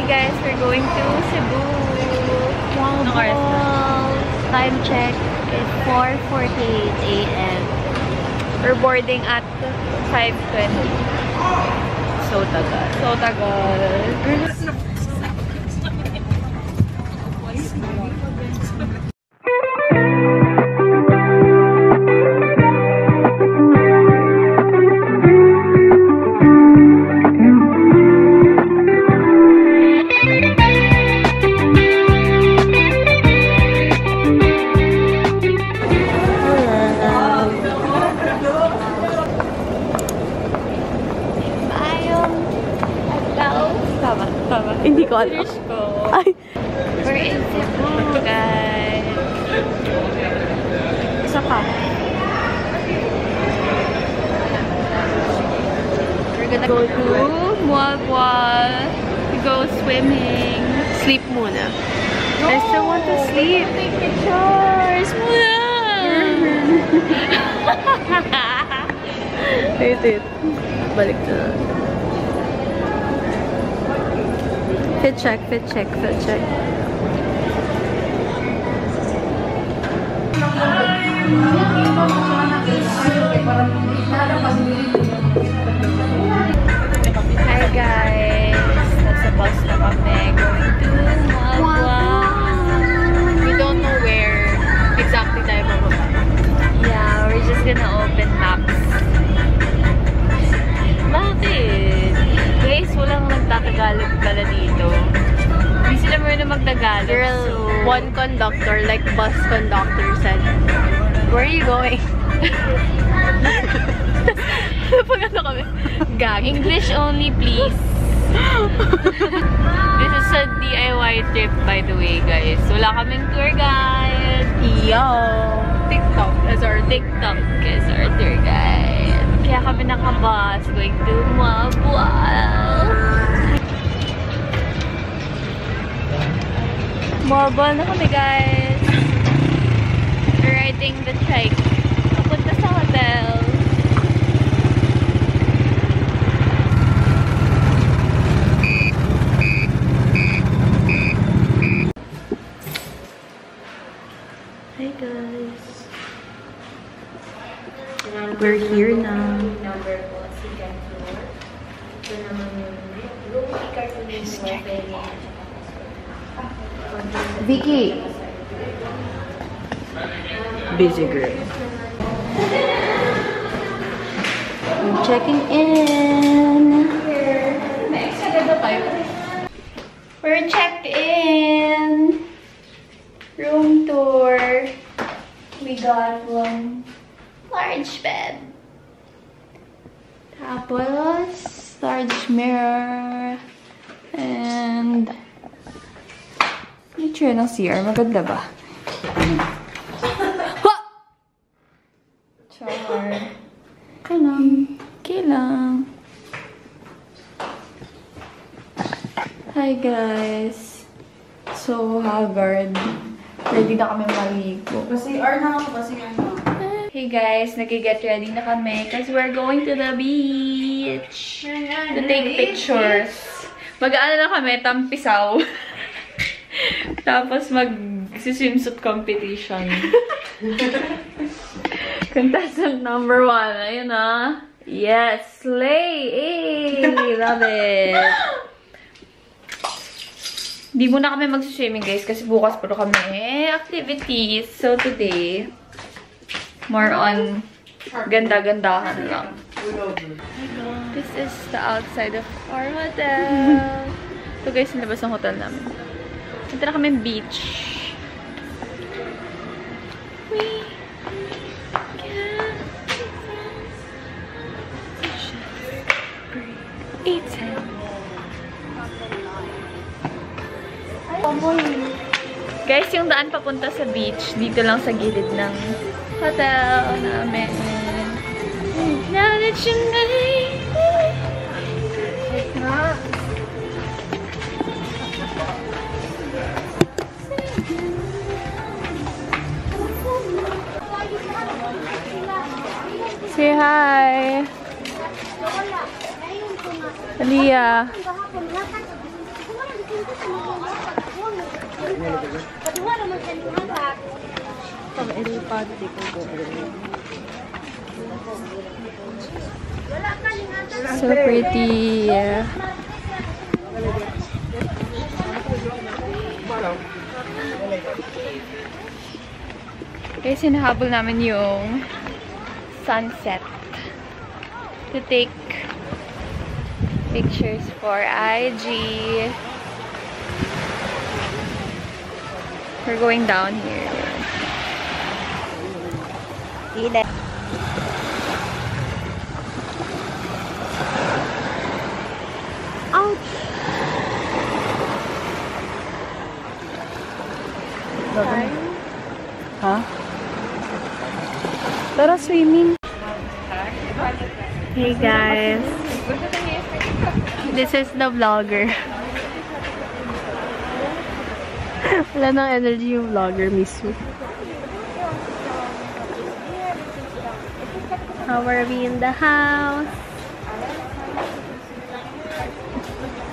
guys, we're going to Cebu. Wow. Time check is 4:48 AM. We're boarding at 5:20. So tagal. So tagal. Hindi ko alam. Ay. We're in Cebu, guys. Isa pa. We're gonna go to Muagwa to go swimming. Sleep muna. I still want to sleep. Take pictures muna. Wait. Balik na. Fit check. Hi guys! Nasa bus na kami. Going to Muagwa. We don't know where exactly tayo bababa. Yeah, we're just gonna open maps. Bakit? Guys, walang nagtatagalog pala dito. Hindi sila marunong magtagalog. Girl, So, one conductor, like bus conductor said, "Where are you going?" Pag ano kami? Gag. English only, please. This is a DIY trip, by the way, guys. Wala kaming tour guide. Yo! TikTok as our TikTok is our tour guide. Kaya kami nakabus going to Muagwa. Muagwa na kami, guys. We're riding the trike. Papunta sa hotel. Hi guys. We're here now. Vicky. Busy girl. I'm checking in. We're checked in. Room tour. We got one large bed. Tapos, large mirror. And picture ng CR. Maganda ba? Ha! Char. Okay lang. Hi guys. So haggard. Ready na kami maligo. Kasi na ako kasi ano. Hey guys, nag-get ready na kami because we're going to the beach to take pictures. Mag-ano na kami, tampisaw. Tapos mag-swimsuit competition. Contestant number 1. Ayun na. Yes! Slay! Hey! Love it! Di muna kami mag-swimming guys kasi bukas puro kami activities. So today, more on ganda-gandahan lang. This is the outside of our hotel. Ito guys, yung labas ng hotel namin. Ito na kami beach. We can eat it. Guys, yung daan papunta sa beach, dito lang sa gilid ng hotel namin. Now that you know. Say hi. Aliyah. So pretty. Guys, hinahabol namin yung sunset to take pictures for IG. We're going down here. Ouch! Huh? Tara, swimming. Hey guys, this is the vlogger. Wala nang energy yung vlogger mismo. How are we in the house?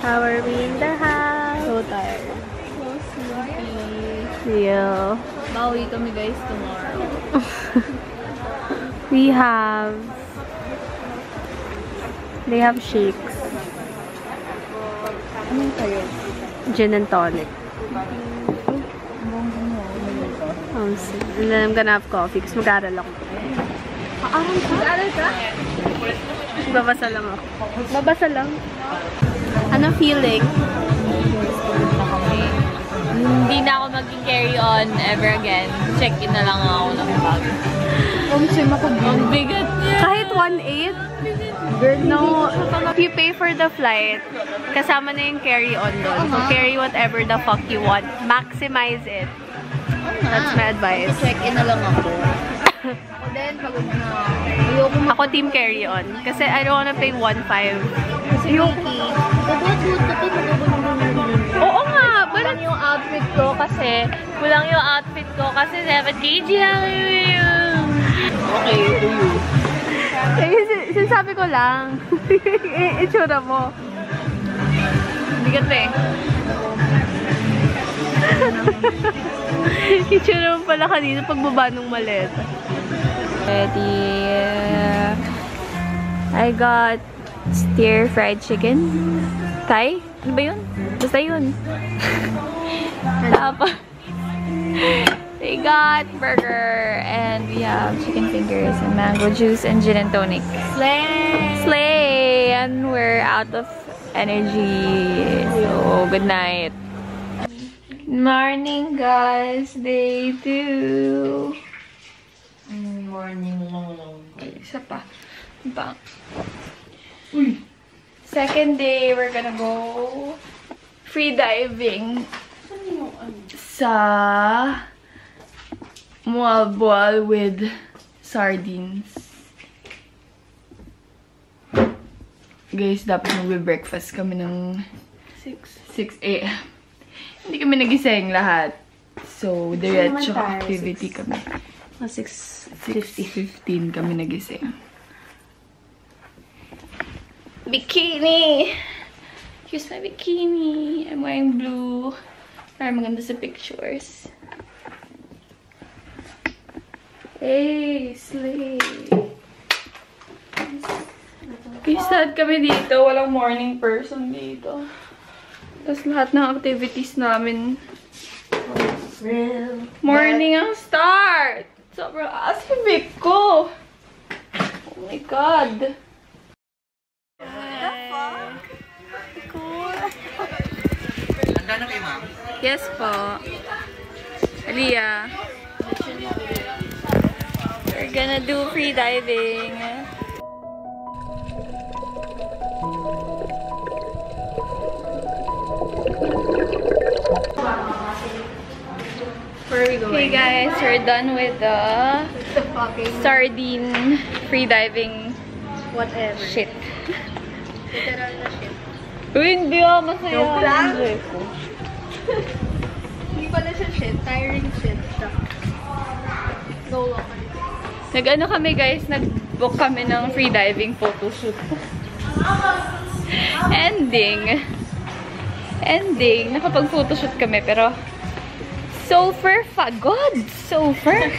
How are we in the house? So tired. So sleepy. Real. Bawi kami guys tomorrow. They have shakes. Anong kayo? Gin and tonic. And then I'm gonna have coffee kasi mag-aaral ako. Mag-aaral ka? Babasa lang ako. Babasa lang. Anong feeling? Hindi na ako maging carry on ever again. Check-in na lang ako ng bag. Ang bigat niya. Kahit 1.8? No. If you pay for the flight, kasama na yung carry-on doon. So carry whatever the fuck you want. Maximize it. That's my advice. Check-in na lang ako. Ako din, pagod na. Ayoko Ako team carry-on. Kasi I don't wanna pay 1.5. Kasi Mickey. Oo nga! Kulang yung outfit ko kasi 7 kg lang yun. Okay, to you. Sinasabi ko lang. Itsura mo. Bigat eh. Itsura mo pala kanina pagbaba ng maleta. Ready. I got stir-fried chicken. Thai? Ano ba yun? Basta yun. Tapos, they got burger and we have chicken fingers and mango juice and gin and tonic. Slay! Slay! And we're out of energy. So, good night. Good morning, guys. Day 2. Morning lang. Isa pa. Bang. Uy. Second day, we're gonna go free diving sa Mualboal with sardines. Guys, dapat magbe-breakfast kami ng 6 a.m. Hindi kami nagising lahat. So, diretso activity kami. 6:15 kami nagising. Bikini! Here's my bikini. I'm wearing blue. Para maganda sa pictures. Hey, slay! Sad kami dito. Walang morning person dito. Tapos lahat ng activities namin. Morning ang start! Sobrang asibik ko! Oh my God! Handa na kayo, ma'am? Yes po. Aliyah. We're gonna do free diving. Where are we going? Okay guys, we're done with the sardine free diving Whatever. shit. Literal na shit. Uy, hindi ako masaya. Joke lang. Hindi pala siya shit. Tiring shit. Go on. Nag-ano kami guys, nag-book kami ng free diving photoshoot. Ending. ending, nakapag-photoshoot kami, pero super God! Super!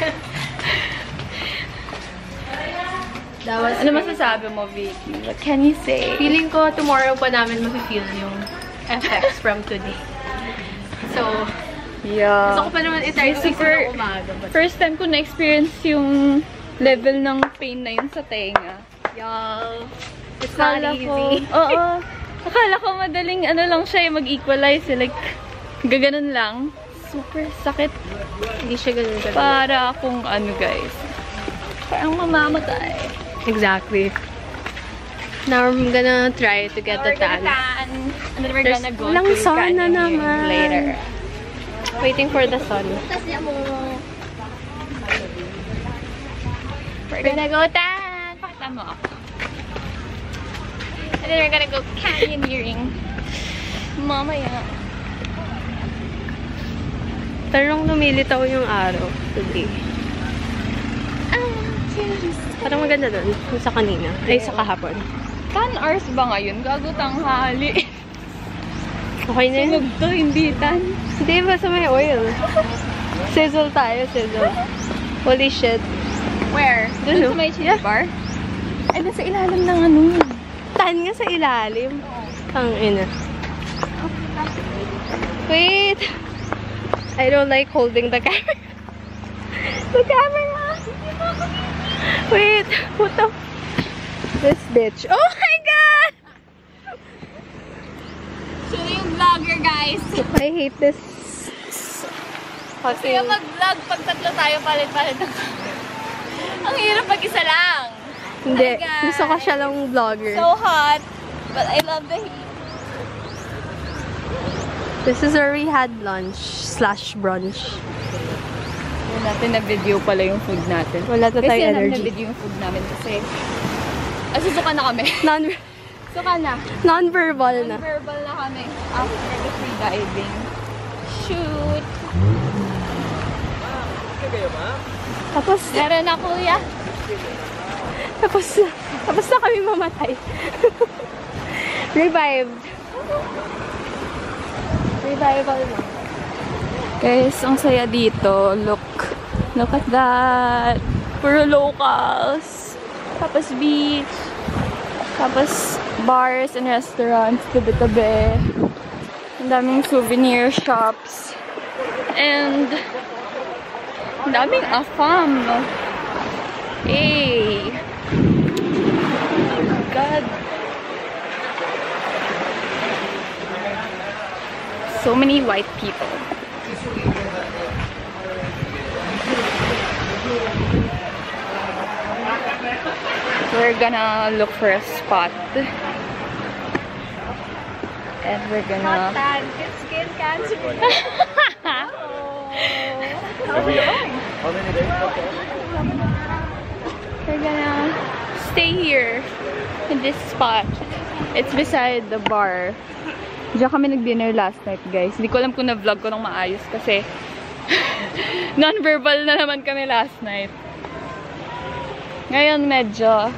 Ano masasabi mo, Vicky? What can you say? Feeling ko, tomorrow pa namin mafe-feel yung effects from today. So, Yeah. gusto ko pa naman i-try yung super, umaga. But first time ko na-experience yung level ng pain na yun sa tenga. y'all, it's not easy. Oo. Akala ko madaling ano lang siya, mag-equalize. Like, gaganon lang. Super sakit. Hindi siya ganun. Para kung ano, guys. Parang mamamatay. Exactly. Now I'm gonna try to get the tan. And then we're gonna go Lang to sana Canyon naman. later. Waiting for the sun. We're gonna go tan! Pakita mo ako. And then we're gonna go canyoneering. Mamaya. Tarong lumilitaw yung araw today. Parang maganda dun. Yung sa kanina. Ay, sa kahapon. 10 hours ba ngayon? Gago tanghali. Okay na yun. Sunog to, hindi tan. Hindi ba sa may oil? Sizzle tayo, sizzle. Holy shit. Where? Dun, Dun sa may chili bar? Ay, nasa ilalim ng ano. Tan nga sa ilalim. Ang ina. Wait. I don't like holding the camera. The camera. Wait. What the? This bitch. Oh my god! So yung vlogger, guys. I hate this. Kasi mag-vlog pag tatlo tayo palit-palit ng ang hirap pag-isa lang. Hindi. Hi, guys. Gusto ko siya lang vlogger. So hot. But I love the heat. This is where we had lunch / brunch. Wala natin na video pala yung food natin. Wala na Kasi tayong na energy. video yung food namin kasi susuka na kami. Suka na. Non-verbal na. Verbal na kami after the free diving. Shoot! Tapos, Meron na, kuya. tapos na kami mamatay. Revived. Revival na. Guys, ang saya dito. Look at that. Puro locals. Tapos beach. Tapos bars and restaurants. Tabi-tabi. Ang daming souvenir shops. And ang daming afam. Hey! God. So many white people. We're gonna look for a spot. And we're gonna... It's skin cancer. We're gonna stay here in this spot. It's beside the bar. Diyan kami nag-dinner last night, guys. Hindi ko alam kung na-vlog ko ng maayos kasi non-verbal na naman kami last night. Ngayon medyo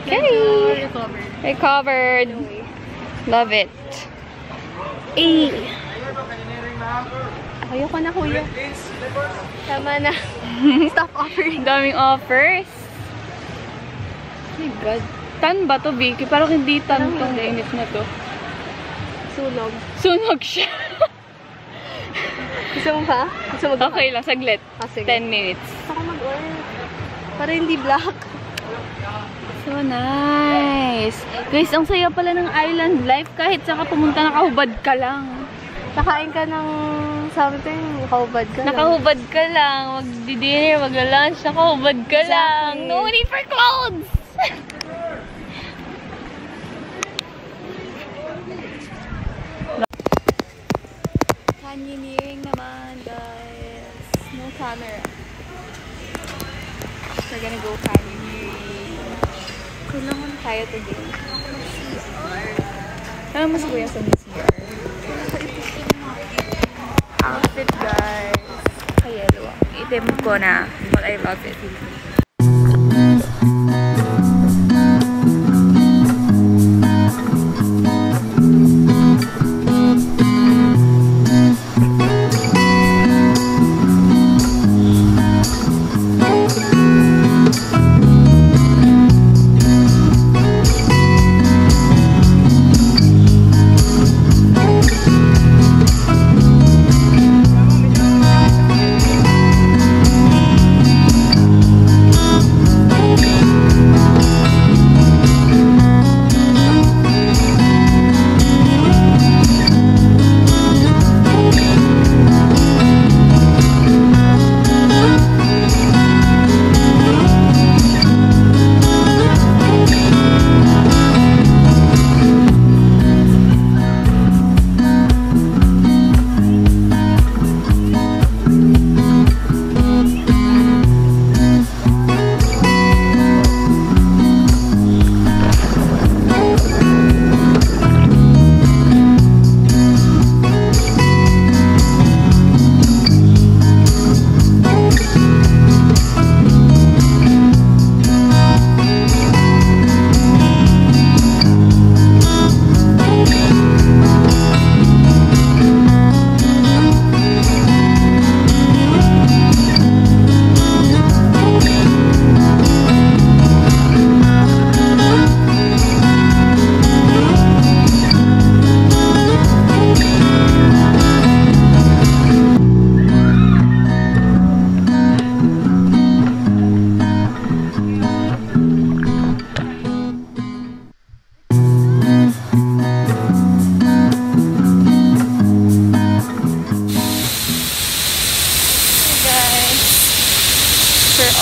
okay. Recovered. Love it. Eh. Ayoko na, kuya. Tama na. Stop offering. Daming offers. Oh my God. Tan ba to, Vicky? Parang hindi tan tong init na to. Sunog. Sunog siya. Gusto mo pa? Gusto mo Okay lang, saglit. sige. 10 minutes. Gusto ko mag-order. Para hindi black. So nice. Guys, ang saya pala ng island life kahit saka pumunta nakahubad ka lang. Nakain ka ng something, nakahubad ka lang. Nakahubad ka lang. Mag-dinner, mag-lunch, nakahubad ka lang. No need for clothes! Canyoneering naman, guys. No camera. We're gonna go canyoneering. Kailangan tayo today. Ano mas kuya sa CR? Outfit, guys. Kayelo. Itim ko na. But I love it.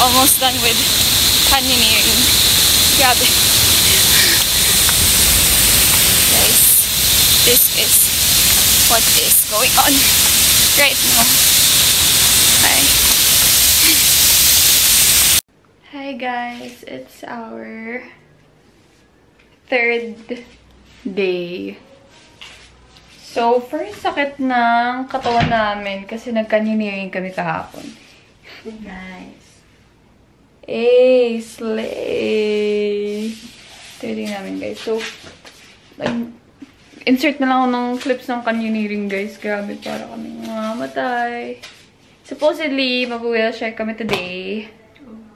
almost done with canyoneering. Grabe. Guys, this is what is going on right now. Hi. Hi guys, it's our 3rd day. So, first sakit ng katawan namin kasi nag-canyoneering kami kahapon. Nice. Hey, slay! Tignan namin guys. So, insert na lang ako ng clips ng canyoneering guys. Grabe, para kami mamamatay. Supposedly, mag-wheelchair kami today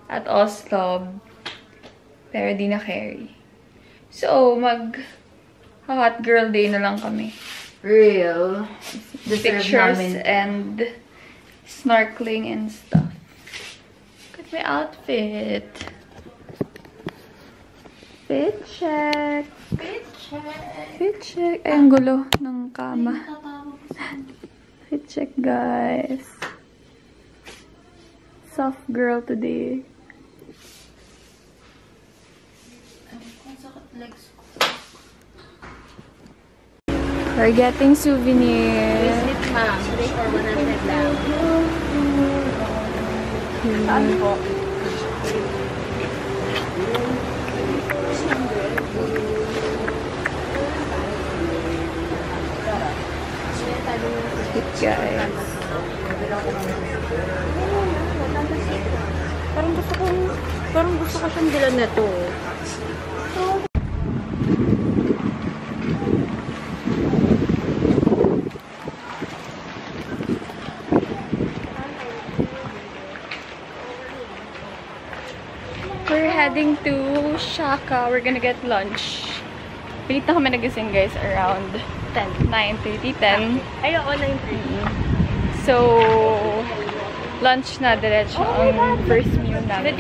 at Oslo. Pero di na carry. So, hot girl day na lang kami. Real. Pictures and snorkeling and stuff. Look at my outfit. Fit check. Fit check. Fit check. Ay, ang gulo ng kama. Fit check, guys. Soft girl today. We're getting souvenirs. Visit ma'am. Today for 100 lang. Saan po? Guys. Parang gusto ko siyang bilan na to. We're heading to Shaka. We're gonna get lunch. Pilit na kami nagising guys around 9:30, 10. Ay, oo, 9:30. So, lunch na diretso ang first meal namin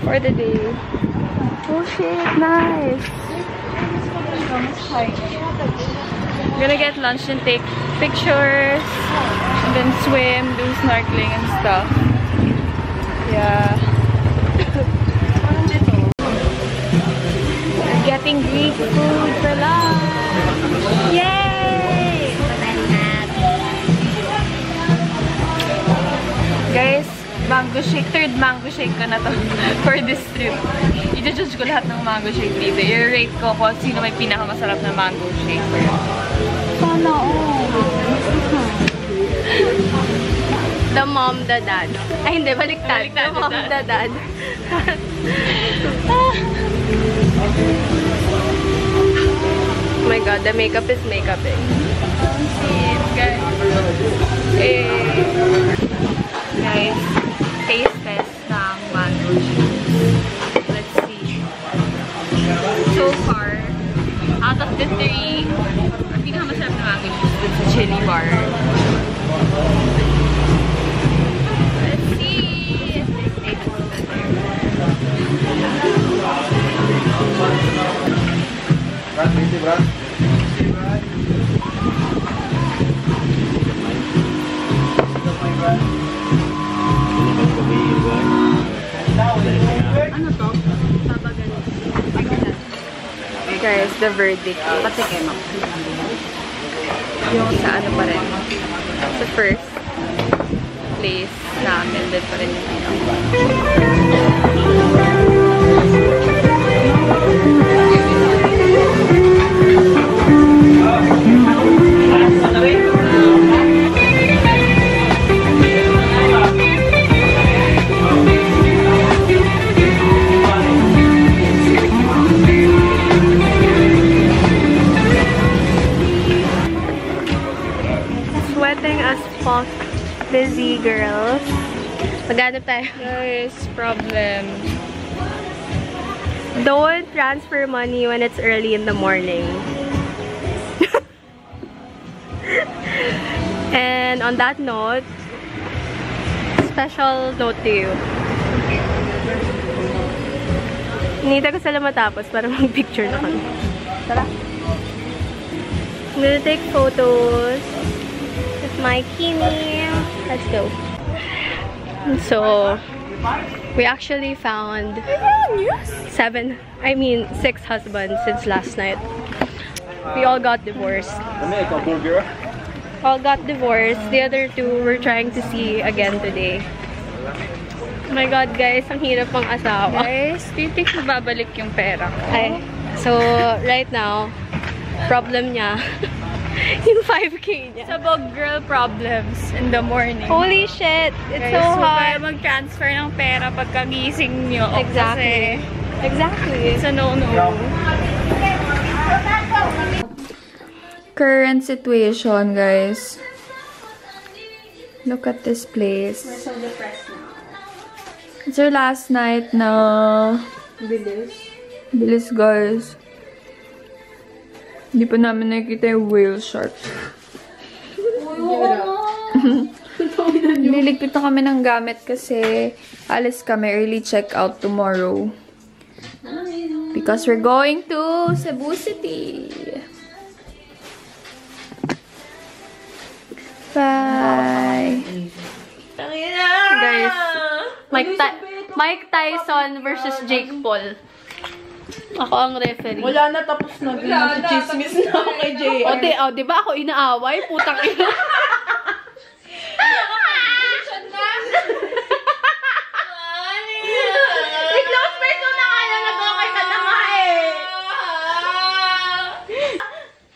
for the day. Oh shit, nice! Gonna get lunch and take pictures and then swim, do snorkeling and stuff. Yeah. We're getting Greek food for lunch! Yay! Guys, mango shake. 3rd mango shake ko na to for this trip. I-judge ko lahat ng mango shake dito. I-rate ko kung sino may pinakamasarap na mango shake. Sana The mom, the dad. Ay, hindi. Baliktad. The mom, the dad. Oh my god, the makeup is makeuping. guys. Guys, taste test ng mango juice. Let's see. So far, out of the 3, ang pinakamasarap na mango juice is the chili bar. Let's see if this tastes better. Brad. Ano to? Papagalit. Guys, the verdict is Patikim ako. yung sa ano pa rin. Sa first place namin, doon pa rin yung Sweating as fuck. Busy girls. Maghanap tayo. guys, problem. Don't transfer money when it's early in the morning. And on that note, special note to you. Hinihintay ko sila matapos para mag-picture na kami. Tara. I'm gonna take photos with my Kimi. Let's go. So, We actually found 6 husbands since last night. We all got divorced. All got divorced. The other 2 we're trying to see again today. Oh my God, guys, ang hirap pang asawa. Guys, titik babalik yung pera ko. Ay, so, right now, problem niya, yung 5K niya. Sabog girl problems in the morning. Holy shit! It's Guys, so huwag hard. kayo mag-transfer ng pera pagkagising nyo. Exactly. Exactly. It's a no-no. Current situation, guys. Look at this place. We're so depressed now. It's our last night na bilis, guys. Hindi pa namin nakikita yung whale shark. Liligpit na kami ng gamit kasi alis kami early check-out tomorrow. Because we're going to Cebu City. Bye! Guys, Mike Tyson versus Jake Paul. Ako ang referee. Wala na, tapos na. Chismis na ako kay Jay. O, di ba ako inaaway? Putang ina. I-close friends mo na kaya nag-okay ka na nga eh.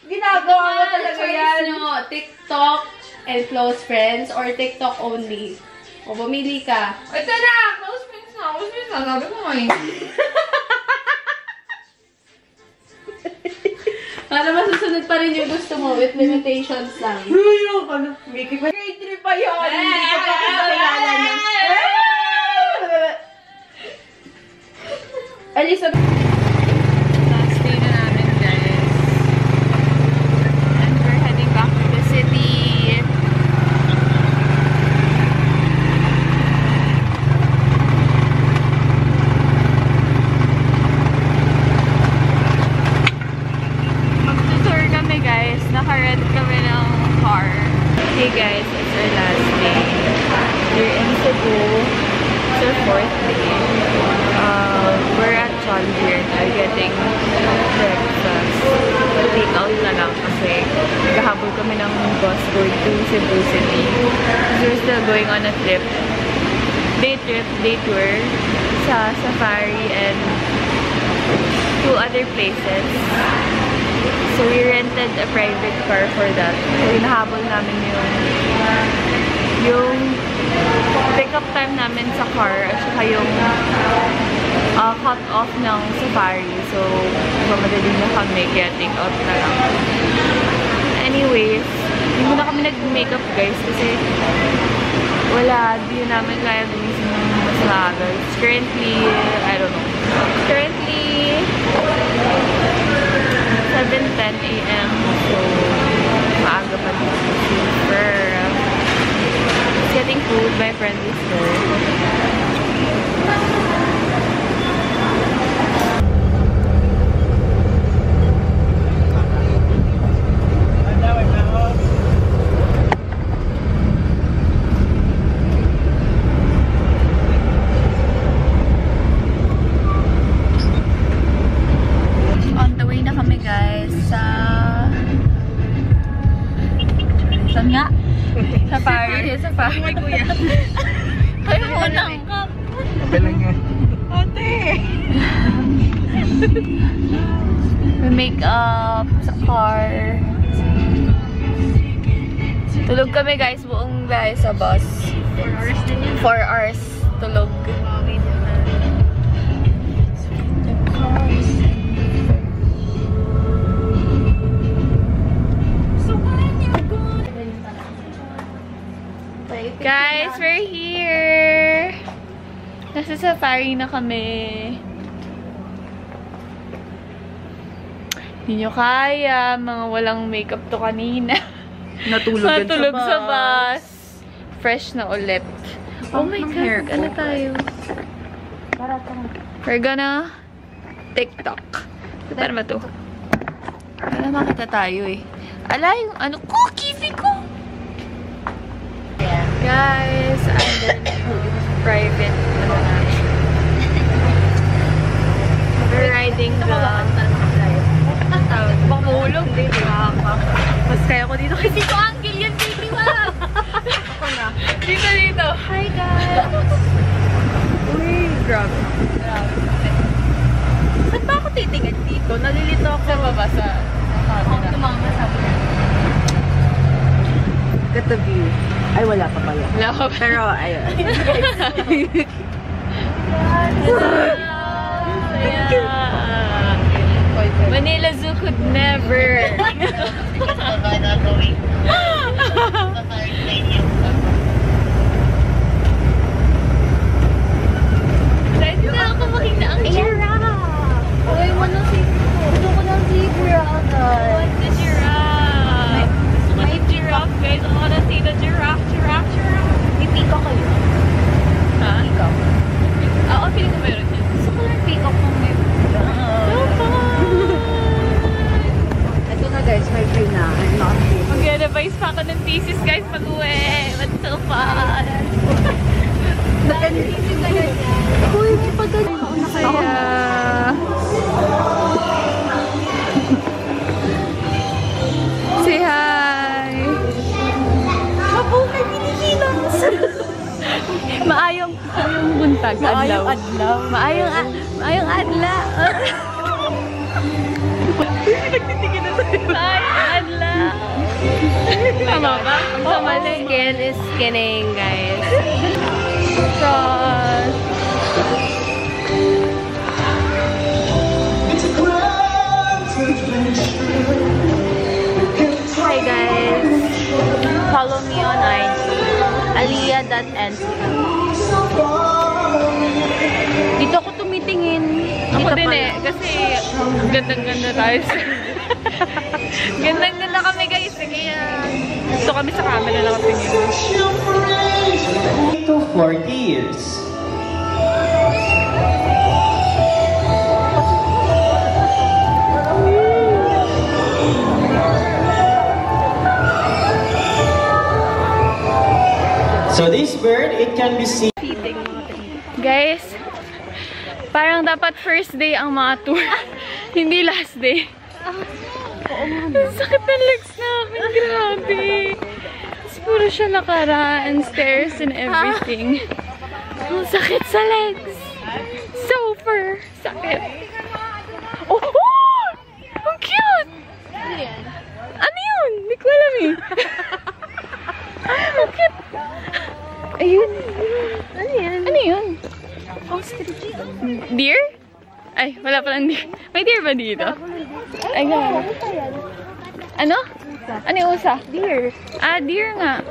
Ginagawa mo talaga yan. Nyo, TikTok and close friends or TikTok only. O, bumili ka. Ito na! Close friends na! Close friends na! Sabi ko nga eh. Para masusunod pa rin yung gusto mo with limitations lang. Ayaw ka na. Mickey pa. Grade 3 pa yun. Hindi ko pa kakilala na. Elizabeth. Last day na namin, guys. And we're heading back to the city. Magtutour kami, guys. Naka-rent kami ng car. Hey, guys. It's our last day. We're in Cebu. It's our 4th day. We're at Jollibee and we're getting breakfast. Take out na lang kasi naghahabol kami ng bus going to Cebu City. So we're still going on a trip. Day tour sa Safari and 2 other places. So we rented a private car for that. So hinahabol namin yung pick-up time namin sa car at saka yung cut off ng Safari. So, mamadali na kami kaya take out na lang. Anyways, hindi muna kami nag-makeup, guys, kasi di namin kaya gumising ng mas maaga. Currently, I don't know. Currently, 7:10 AM. So, maaga pa din. Super. Getting food. My friend is there. On the way na kami, guys, sa... Saan nga? Safari. Safari. Kuya. Ayaw mo lang ka. Bilang nga. Ate! We make up sa car. Tulog kami, guys, buong biyahe sa bus. 4 hours din yun. 4 hours tulog. Guys, we're here! Nasa Safari na kami. Hindi nyo kaya, mga walang makeup to kanina. Natulog sa bus. Fresh na ulit. Oh my God, ano tayo? We're gonna TikTok. Paano ba to? Wala makita tayo eh. Ala, yung ano ko, kifi ko! Guys, I'm in private. We're riding the... Baka mahulog. Hindi, mas kaya ko dito. Kasi ko uncle yan, baby, wag! Dito. Hi, guys! Uy, grabe. Saan ba ako titingin dito? Nalilito ako. Sa baba, sa camera. Tumama sa Get the view. Ay, wala pa pala. Wala ko. Pero, ayun. Manila Zoo could never. Ready na ako makita ang giraffe. Uy, walang zebra. Gusto ko ng zebra. What's the giraffe? May giraffe, guys. I wanna see the giraffe. May peacock kayo. Ha? Peacock. Oo, feeling ko meron yun. Gusto ko ng peacock ng may Ito na guys, may free na. I'm not free. Mag-revise pa ako ng thesis, guys, pag-uwi. What's so fun? Uy, may pagkakas. Kaya... Say hi! Mabuhay, pinihilang. Maayong buntag, adlaw. Maayong adlaw. Ay, adlaw! Tama ba? Mali. Skin is skinning, guys. Trust! Hi, guys. Follow me on IG. Aliyah.nc. Dito ako tumitingin. Ako Dito din pala. eh, kasi gandang-ganda tayo. Gandang-ganda kami, guys. Sige, gusto kami sa camera lang tingin. To 40 years. So this bird, it can be seen. Guys, parang dapat first day ang mga tour. Hindi last day. Ang sakit ng legs namin. Grabe. Puro siya nakaraan, stairs and everything. Ang sakit sa legs. Super sakit. Oh! Oh! Ang cute! Ano yun? Hindi ko alam eh. Ang cute. Ayun. Ano yan? Ano yun? Ostrich. Deer? Ay, wala palang deer. May deer ba dito? Ay, gano'n. Ano? Ano yung usa? Deer. Ah, deer nga.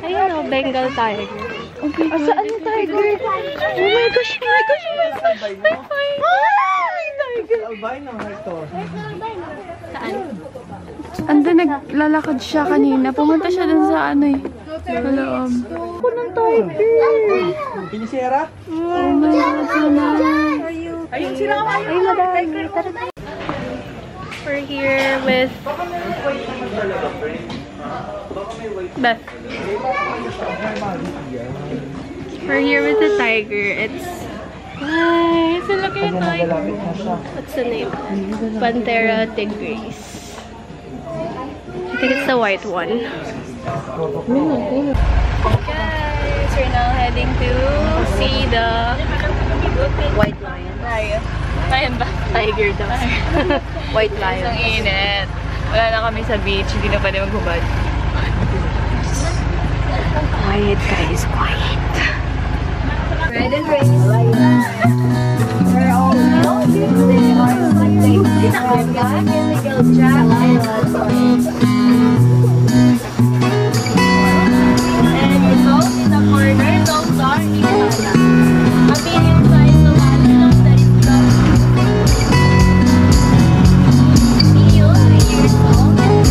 Ayun o, Bengal tiger. Okay. Saan yung tiger? Oh my gosh, oh my gosh, oh my gosh. High five. Albino ito. Saan? Ando, naglalakad siya kanina. Pumunta siya dun sa ano eh. Sa loob. Ako ng tiger. Pinisera? Oh my God, sana. Ayun sila. Ayun, madami. Tara. We're here with Beth. We're here with the tiger. It's a laki ng tiger. What's the name? Panthera tigris. I think it's the white one. Guys, we're now heading to see the White lion. lion ba? Tiger daw. White Ang lion. init. Wala na kami sa beach. Hindi na pwede maghubad. Quiet, guys. Quiet. Red and rain. They're all they are and it's all in the corner. Those are a medium size of antelope that is young. Male, 3 years old, and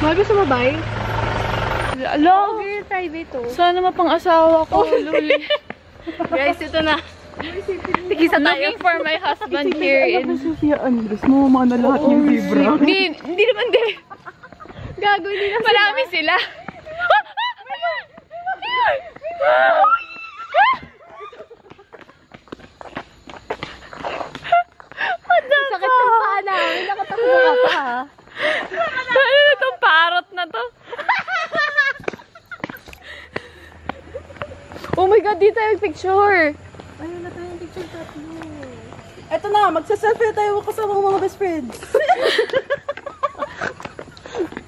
Bago sumabay? Alo! Okay, private to. Sana mapang-asawa ko, luli. Guys, ito na. Tigisa tayo. Looking for my husband here in... Sophia Andres, mo na lahat yung vibra. Hindi naman din. Gago, hindi na Marami sila. Sakit ng paa namin. Nakatakbo ka pa, ha? Ano na to? Parot na to. Oh my God, dito yung picture. Ayun na tayong picture tatlo. Eto na, magsaselfie na tayo kasama ng mga best friends.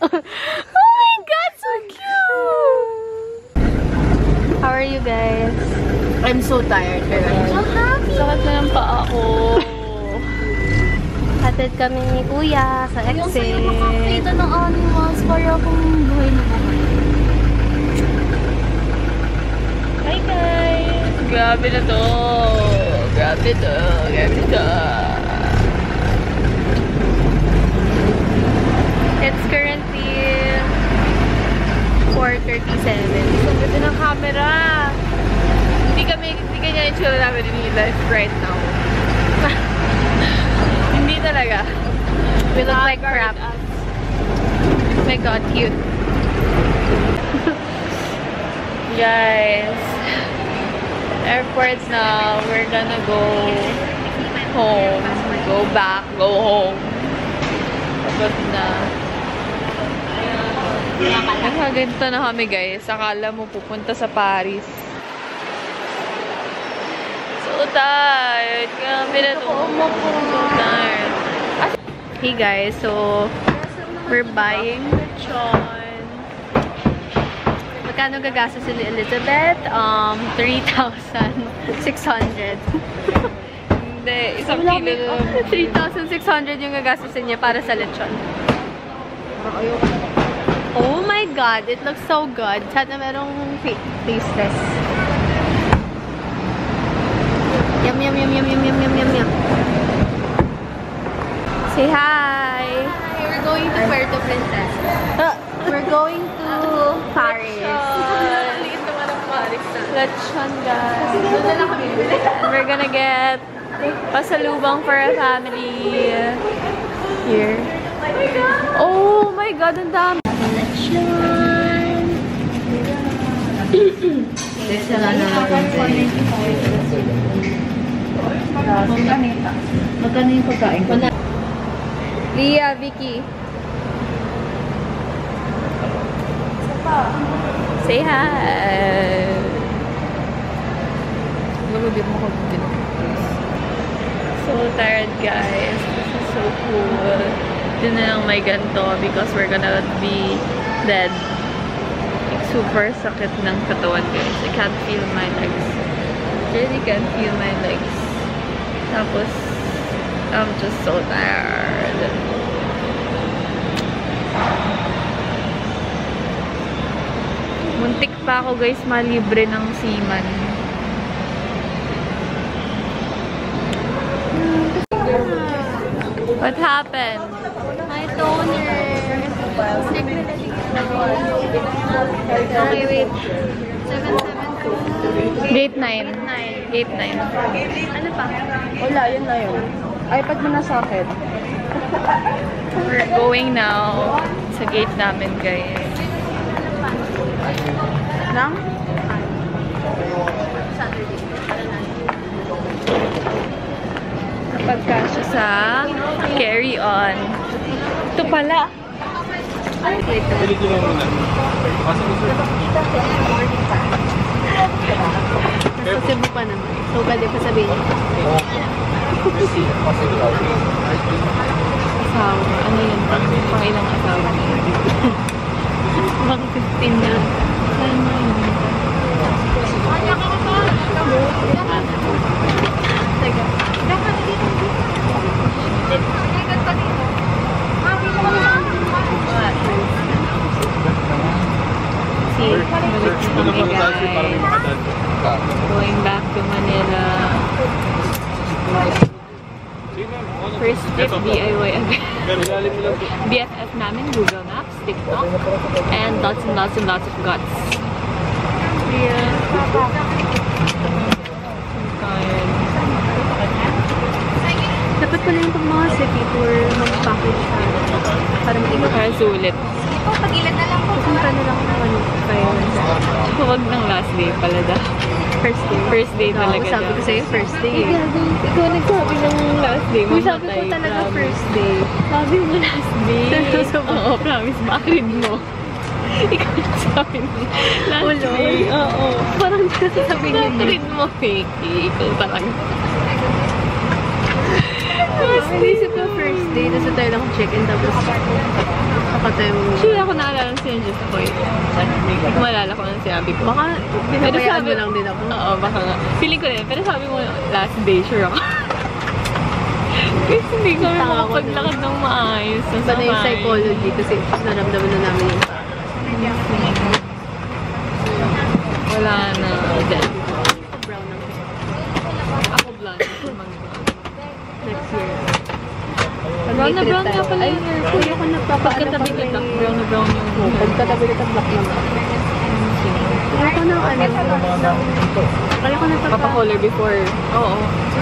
Oh my God, so cute! How are you guys? I'm so tired. Sakit na ng paa ko. Hatid kami ni Kuya sa Yung sa'yo exit. makakita ng animals para akong buhay na buhay. Hi guys! Grabe na to. Grabe to. Grabe to. It's currently 4:37. So, ganda ng camera. Hindi kanya yung chula namin in real life right now. Hindi talaga. We look like crap. Oh my God, cute. Guys, airport na. We're gonna go home. Go back. Go home. Pagod na. Nakaganto na kami guys. Akala mo pupunta sa Paris. So tired. Kami na to. So tired. Hey guys, so we're buying lechon. Magkano gagastos si Elizabeth? 3,600. Hindi, isang kilo. 3,600 yung gagastusin niya para sa lechon. Oh my God, it looks so good. Sana merong taste test. Yum, yum, yum, yum, yum, yum, yum, yum, yum. Say hi! We're going to Puerto Princesa. We're going to Paris. Lechon, guys. And we're gonna get pasalubong for our family here. Oh my God, ang dami. Lechon! Magkano yung pagkain ko? Leah, Vicky. Say hi! So tired, guys. This is so cool. Yun na lang may ganito because we're gonna be dead. Like, super sakit ng katawan, guys. I can't feel my legs. Really can't feel my legs. Tapos, I'm just so tired. Muntik pa ako, guys, malibre ng seaman. What happened? My toner. Okay, wait. 772. Gate 9. Gate 9. Ano pa? Wala, yun na yun. iPad mo na sa akin. We're going now sa gate namin, guys. Nang? Napagkasya sa carry on. Ito pala. Nasa Cebu pa naman. So, pwede pa sabihin. Asawa. Ano yun? Pang ilang asawa na yun? Bang 15 na. Saan mo yun? Teka. See, balik kami, guys. Going back to Manila. first trip, DIY agad. BFF namin, Google Maps, TikTok, and lots of guts. Yeah. Dapat pala yung pag mga city tour, mag-package na. Para mag-iba. Para sulit. Pupunta na lang ng ano, kayo. Huwag ng last day pala da. First day. First day talaga Sabi ko sa'yo, first day. Ikaw nagsabi ng last day. Uy, sabi ko talaga first day. Sabi mo last day. Oo, promise. Makarid mo. Ikaw nagsabi ng last day. Oo. Parang hindi kasi sabihin yun. Makarid mo, Kiki. Ikaw talaga. Naisip ko first day, tapos tayo lang check-in, tapos saka tayo... Sure ako naalala ng sinadjust ko eh. Hindi ko maalala ko nang sinabi ko. Baka pinabayaan mo lang din ako. Oo, baka nga. Feeling ko din. Pero sabi mo last day, sure ako. Kasi hindi kami makapaglakad ng maayos. Iba na yung psychology kasi naramdaman na namin yung wala na. Then, brown ang ako blonde. next year. Brown na brown nga pala yung hair ko. Kuya ko nagpapaano Pagkatabi ka black, brown na brown yung hair. Pagkatabi ka black naman. Kuya ko na ano. Kuya ko nagpapaano. Papa-color before. Oo.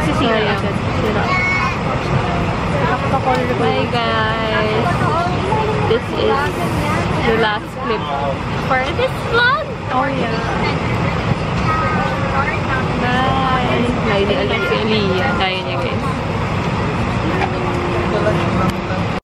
Sisira agad. Sira. Nagpapacolor ko. Hi guys! This is the last clip for this vlog! Oh yeah. Bye! Bye ni Aliyah. Kaya niya guys.